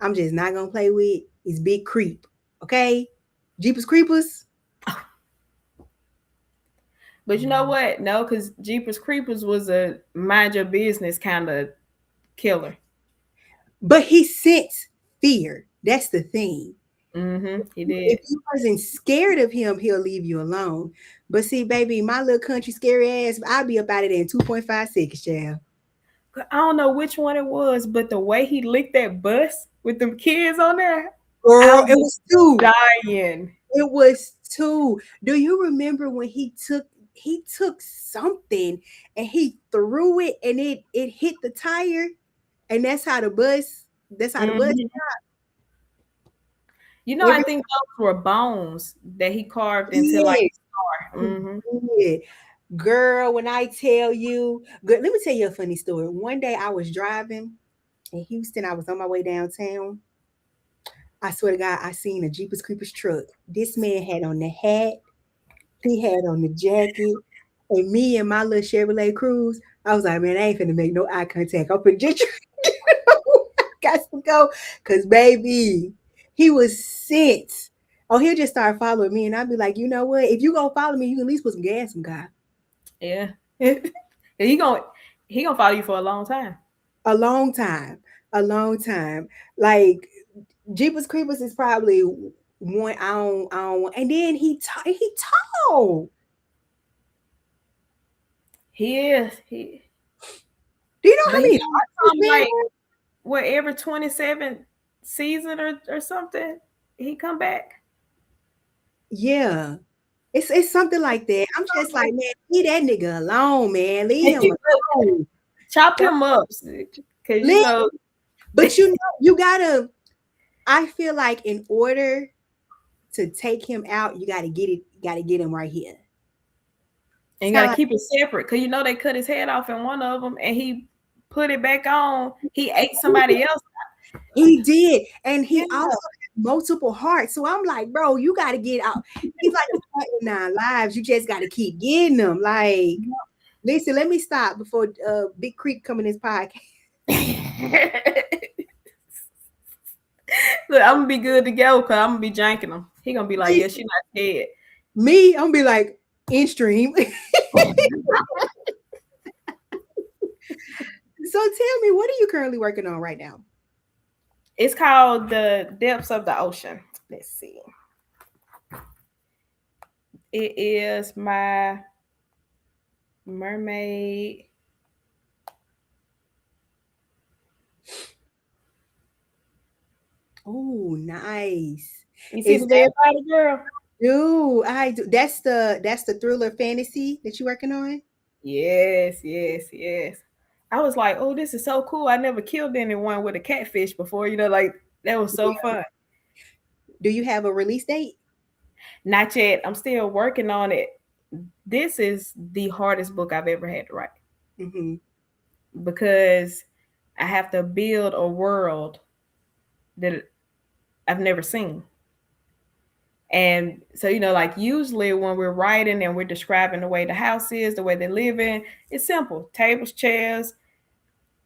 I'm just not gonna play with is Big Creep. Okay, Jeepers Creepers. But you know what? No, because Jeepers Creepers was a mind your business kind of killer. But he sensed fear. That's the thing. He did. If you wasn't scared of him, he'll leave you alone. But see, baby, my little country scary ass, I'll be about it in 2.5 seconds, child. I don't know which one it was, but the way he licked that bus with them kids on there, girl, it was two. Dying. It was two. Do you remember when he took he took something and he threw it and it hit the tire, and that's how the bus You know, I think those were bones that he carved into like a star. Yeah. Girl, when I tell you, girl, let me tell you a funny story. One day I was driving in Houston. I was on my way downtown. I swear to God, I seen a Jeepers Creepers truck. This man had on the hat, he had on the jacket, and me and my little Chevrolet Cruze. I was like, man, I ain't finna make no eye contact. I'm finna just got to go, cause baby, he was sent. Oh, he'll just start following me, and I'll be like, you know what? If you gonna follow me, you can at least put some gas in God. Yeah. he gonna follow you for a long time. A long time. A long time. Like Jeepers Creepers is probably one I don't and then he tall. He is. He Do you know how many like what every 27 season or something he come back? Yeah. It's something like that. I'm just like, man, leave that nigga alone, man. Leave him alone. Chop him up. Cause you know, but you know, you gotta, I feel like in order to take him out, you gotta get him right here. And you gotta keep it separate, because you know they cut his head off in one of them and he put it back on. He ate somebody else. He did, and he also had multiple hearts. So I'm like, bro, you got to get out. He's like a 9 lives. You just got to keep getting them. Like, listen, let me stop before Big Creek come in this podcast. Look, I'm gonna be good to go because I'm gonna be janking him. He gonna be like, yeah, she not scared. Me, I'm gonna be like, in stream. So tell me, what are you currently working on right now? It's called The Depths of the Ocean. Let's see. It is my mermaid. Oh, nice. You see the dead body, girl? I do. That's the thriller fantasy that you're working on? Yes. I was like, oh, this is so cool. I never killed anyone with a catfish before. You know, like that was so fun. Do you have a release date? Not yet. I'm still working on it. This is the hardest book I've ever had to write. Mm-hmm. Because I have to build a world that I've never seen. And so, you know, like usually when we're writing and we're describing the way the house is, the way they live in, it's simple. Tables, chairs.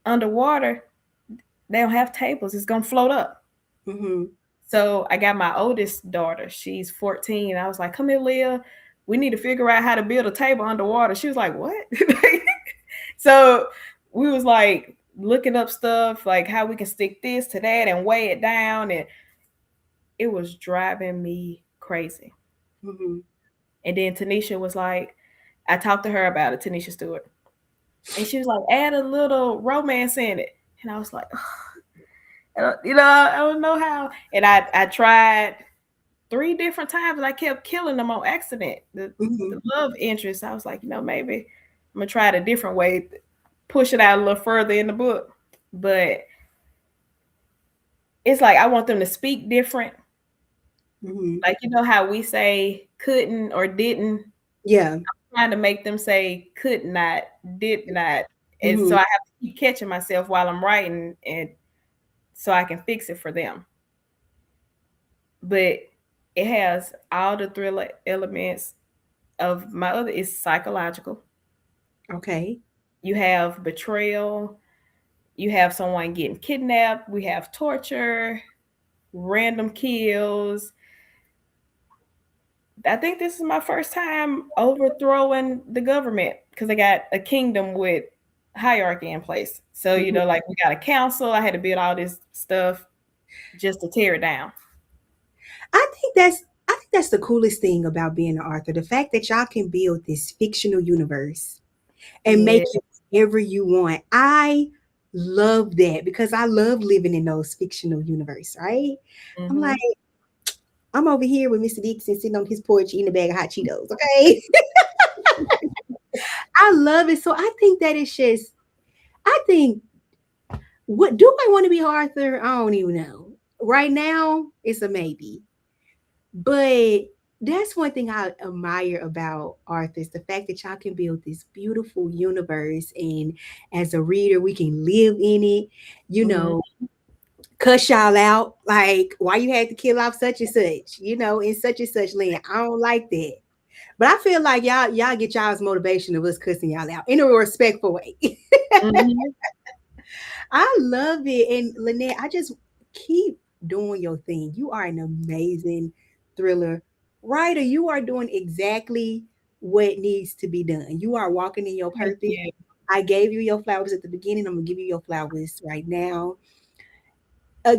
Underwater, they don't have tables. It's going to float up. Mm-hmm. So I got my oldest daughter. She's 14. I was like, come here, Leah. We need to figure out how to build a table underwater. She was like, what? So we was like looking up stuff, like how we can stick this to that and weigh it down. And it was driving me crazy. Mm-hmm. And then Tanisha was like, I talked to her about it, Tanisha Stewart. And she was like, add a little romance in it. And I was like, you know, I don't know how. And I tried 3 different times and I kept killing them on accident. The love interest. I was like, you know, maybe I'm going to try it a different way, push it out a little further in the book. But it's like I want them to speak different. Mm-hmm. Like, you know how we say couldn't or didn't? Yeah. I'm trying to make them say could not, did not. And so I have to keep catching myself while I'm writing, and so I can fix it for them. But it has all the thriller elements of my other. It's psychological. Okay. You have betrayal. You have someone getting kidnapped. We have torture, random kills. I think this is my first time overthrowing the government because I got a kingdom with hierarchy in place. So, you know, like we got a council. I had to build all this stuff just to tear it down. I think that's the coolest thing about being an author. The fact that y'all can build this fictional universe and make it whatever you want. I love that because I love living in those fictional universe, right? I'm like, I'm over here with Mr. Dixon sitting on his porch eating a bag of hot Cheetos, okay? I love it. So I think that it's just, I think, what do I want to be Arthur? I don't even know. Right now, it's a maybe. But that's one thing I admire about Arthur is the fact that y'all can build this beautiful universe. And as a reader, we can live in it, you Mhm. know, cuss y'all out. Like, why you had to kill off such and such, in such and such land. I don't like that. But I feel like y'all get y'all's motivation of us cussing y'all out in a respectful way. Mhm. I love it. And Linette, I just keep doing your thing. You are an amazing thriller writer. You are doing exactly what needs to be done. You are walking in your Thank purpose. you. I gave you your flowers at the beginning. I'm gonna give you your flowers right now. Uh,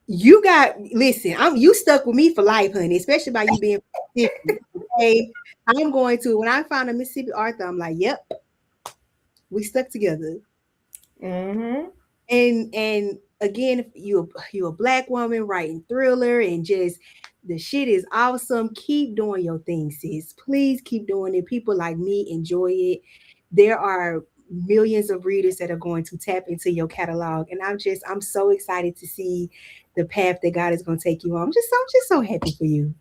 you got listen. You stuck with me for life, honey. Especially by you being from Mississippi. Okay, I'm going to when I found a Mississippi Arthur. I'm like, yep, we stuck together. Mhm. And again, if you a black woman writing thriller and just the shit is awesome. Keep doing your thing, sis. Please keep doing it. People like me enjoy it. There are millions of readers that are going to tap into your catalog, and I'm so excited to see the path that God is going to take you on. I'm just so happy for you.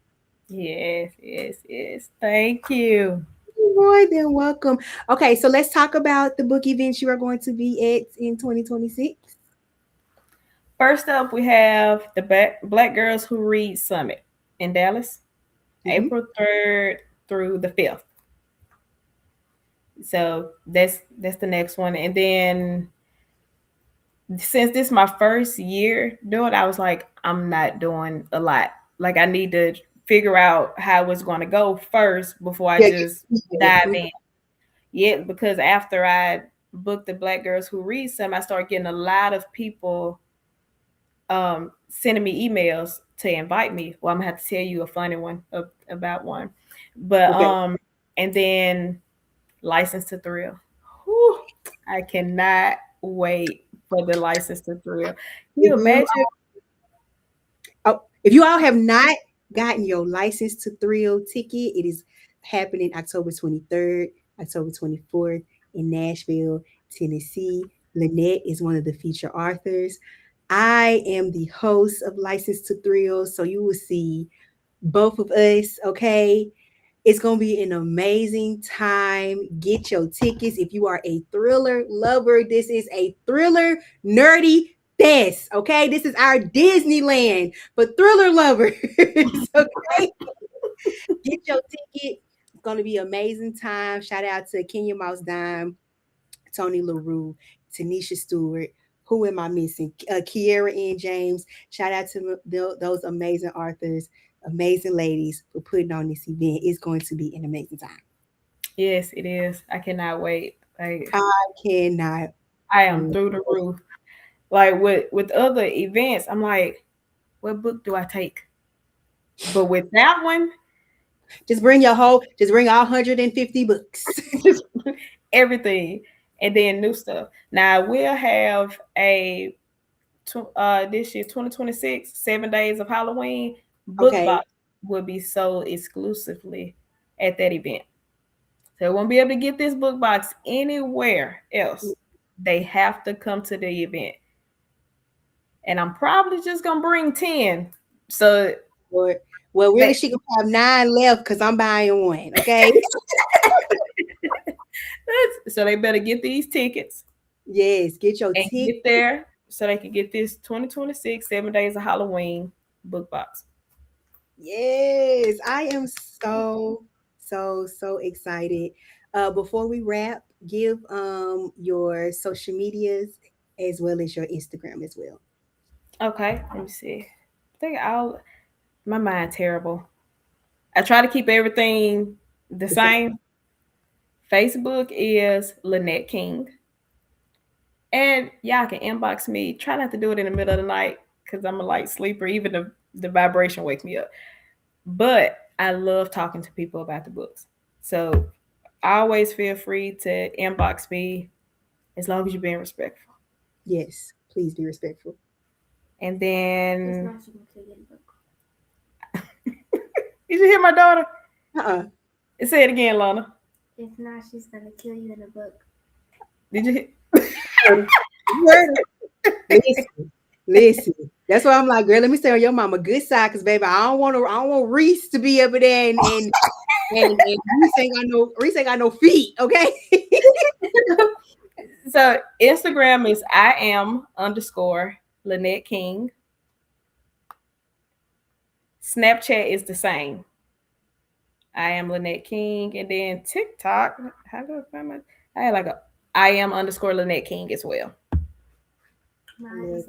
Yes, yes, yes. Thank you. You're more than welcome. Okay, so let's talk about the book events you are going to be at in 2026. First up, we have the Black Girls Who Read Summit in Dallas, Mhm. April 3rd through the 5th. So that's the next one. And then since this is my first year doing it, I was like, I'm not doing a lot. Like I need to figure out how it's going to go first before I Yeah, just yeah. dive Mhm. in. Yeah, because after I booked the Black Girls Who Read Some, I started getting a lot of people sending me emails to invite me. Well, I'm gonna have to tell you a funny one about one, but Okay. and then License to Thrill. Whew, I cannot wait for the License to Thrill. Can If you you imagine? if you all have not gotten your license to thrill ticket, it is happening October 23rd, October 24th in Nashville, Tennessee. Linette is one of the feature authors. I am the host of License to Thrill, so you will see both of us, okay? It's going to be an amazing time. Get your tickets. If you are a thriller lover, this is a thriller nerdy fest, okay? This is our Disneyland for thriller lovers, okay? Get your ticket. It's going to be an amazing time. Shout out to Kenya Mouse Dime, Tony LaRue, Tanisha Stewart. Who am I missing? Kiera and James. Shout out to those amazing authors, amazing ladies for putting on this event. It's going to be an amazing time. Yes, it is. I cannot wait. Like I cannot. I am through the roof. Like with other events, I'm like, what book do I take? But with that one, Just bring all 150 books. just everything, and then new stuff. Now we'll have a this year 2026 7 days of Halloween book Okay. box will be sold exclusively at that event. So they won't be able to get this book box anywhere else. They have to come to the event, and I'm probably just gonna bring 10. So Or, well, really, that she gonna have 9 left because I'm buying one. Okay. so they better get these tickets Yes, get your and ticket. get there so they can get this 2026 7 days of Halloween book box. Yes, I am so excited. Before we wrap, give your social medias as well as your Instagram as well. Okay, let me see. I think I'll my mind terrible. I try to keep everything the The same. same. Facebook is Linette King. And y'all can inbox me. Try not to do it in the middle of the night because I'm a light sleeper. Even the vibration wake me up. But I love talking to people about the books. So always feel free to inbox me as long as you're being respectful. Yes, please be respectful. And then did you hear my daughter? Uh-uh. Say it again, Lana. If not, she's gonna kill you in a book. Did you hear? Listen. That's why I'm like, girl, let me stay on your mama good side, because baby, I don't want Reese to be up there and Reese ain't got no feet, okay? So Instagram is I am_Linette King. Snapchat is the same. I am Linette King, and then TikTok. How do I find my? I had like a I am_Linette King as well. Love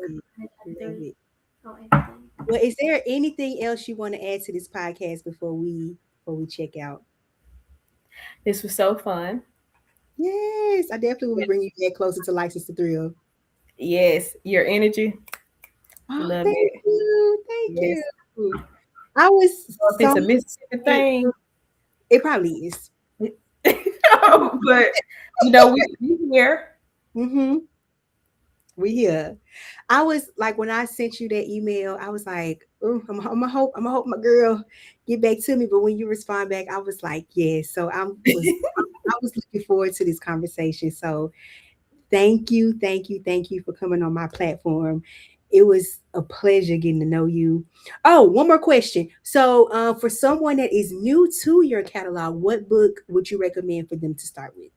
it. Well, is there anything else you want to add to this podcast before we check out? This was so fun. Yes, I definitely will bring you back closer to License to Thrill. Yes, your energy. Love thank it. you. Thank you. I was if it's a Mississippi thing. It probably is. But we here. Mm-hmm. We here. I was like, when I sent you that email, I was like, oh, I'm gonna hope my girl get back to me. But when you respond back, I was like, yeah. So I was looking forward to this conversation. So thank you for coming on my platform. It was a pleasure getting to know you. Oh, one more question. So for someone that is new to your catalog, what book would you recommend for them to start with?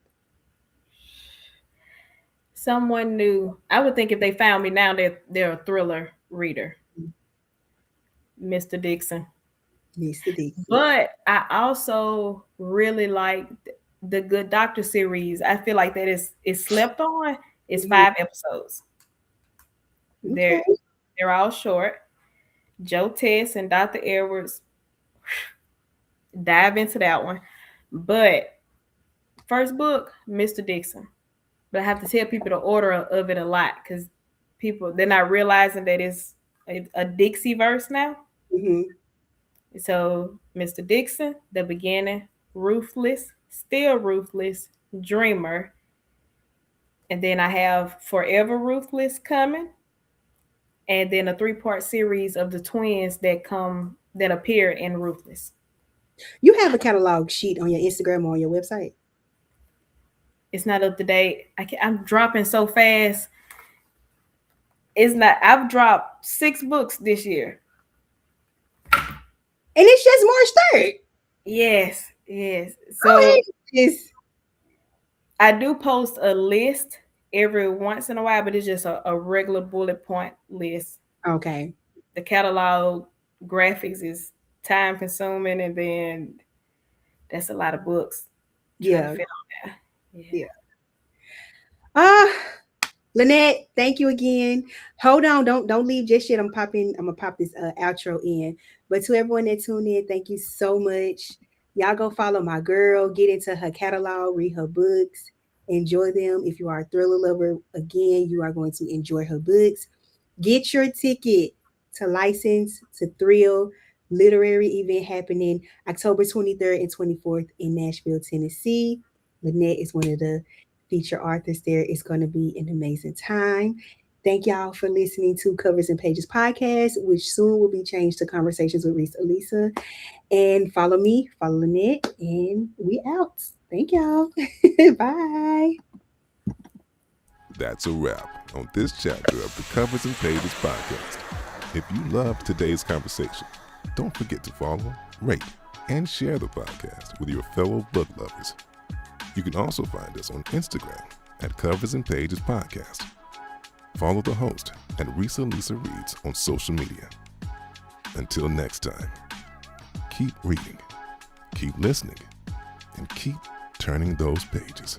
Someone new. I would think if they found me now, they're a thriller reader. Mr. Dixon. But I also really like the Good Doctor series. I feel like that is slept on. It's 5 episodes. Okay. They're all short. Joe Tess and Dr. Edwards, dive into that one. But first book, Mr. Dixon. But I have to tell people the order of it a lot, because they're not realizing that it's a Dixie verse now. Mm-hmm. So Mr. Dixon, The Beginning, Ruthless, Still Ruthless, Dreamer, and then I have Forever Ruthless coming, and then a 3-part series of the twins that appear in Ruthless. You have a catalog sheet on your Instagram or on your website? It's not up to date. I'm dropping so fast. It's not. I've dropped 6 books this year. And it's just March 3rd. Yes. So I do post a list every once in a while, but it's just a regular bullet point list. Okay. The catalog graphics is time consuming, and then that's a lot of books. Yeah. Yeah. Linette, thank you again. Hold on, don't leave just yet. I'm gonna pop this outro in. But to everyone that tuned in, thank you so much. Y'all go follow my girl, get into her catalog, read her books, enjoy them. If you are a thriller lover, again, you are going to enjoy her books. Get your ticket to License to Thrill literary event happening October 23rd and 24th in Nashville, Tennessee. Linette is one of the feature authors there. It's going to be an amazing time. Thank y'all for listening to Covers and Pages podcast, which soon will be changed to Conversations with Reese Elisa. And follow me, follow Linette, and we out. Thank y'all. Bye. That's a wrap on this chapter of the Covers and Pages podcast. If you loved today's conversation, don't forget to follow, rate, and share the podcast with your fellow book lovers. You can also find us on Instagram at Covers and Pages Podcast. Follow the host at Risa Lisa Reads on social media. Until next time, keep reading, keep listening, and keep turning those pages.